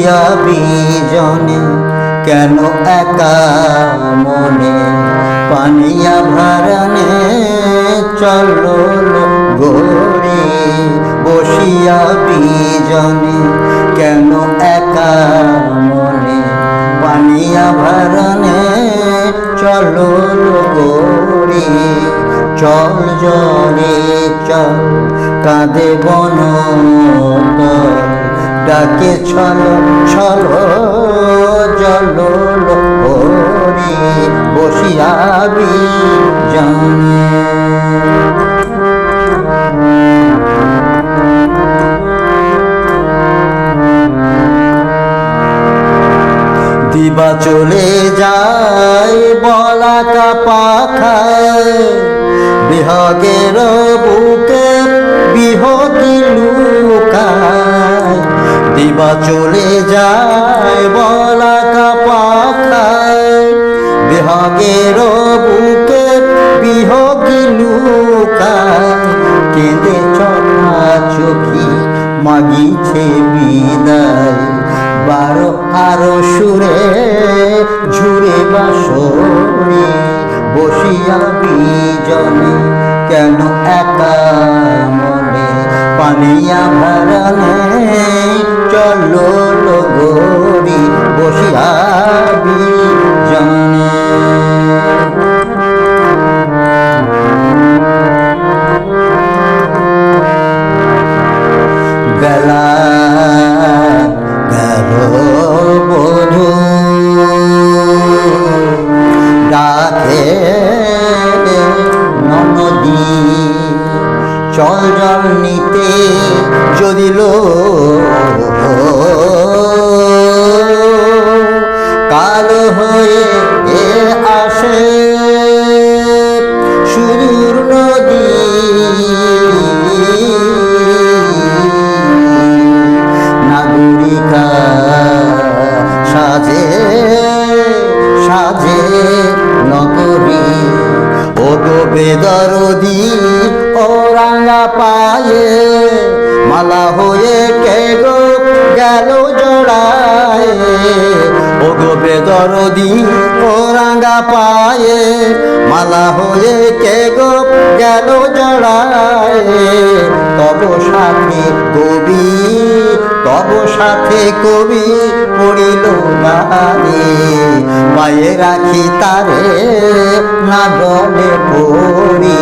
বসিয়া বিজনে কেন একা মনে পানিয়া ভারানে চলো গোরে বসিয়া বিজনে কেন একা মনে পানিয়া ভারানে চলো গোরে চল জলে চল কাঁদে বন ডাকে ছলো ছলো জল হরি বসিয়া বিজনে দিবা চলে যায় বলাকা পাখায় বিহগের বুকে বিহগি লুকায় দিবা চলে যায় বলাকা পাখায় বিহগের বুকে বিহগি লুকায় কেঁদে চলা চোখি মাগিছে বিদায় বারো আরো সুরে ঝুরে বাসরে বসিয়া বিজনে কেন একা মনে পানিয়া ভারানে চলো গোরি বসিয়া বিজনে বেলা বধূ ডাকে নদী চল জল নিতে যদি লো কাল হয়ে আসে সুদূর নদী নাগরিকা সাজে সাজে নগরী ও গো বেদরদি ও রাঙা পায়ে মালা হয়ে কে গো গেল জড়ায় ও গো বেদরদি ও রাঙা পায়ে মালা হয়ে কে গো গেল জড়ায় তব সাথে কবি তব সাথে কবি পড়িল গানে পায়ে রাখি তারে না গলে পড়ি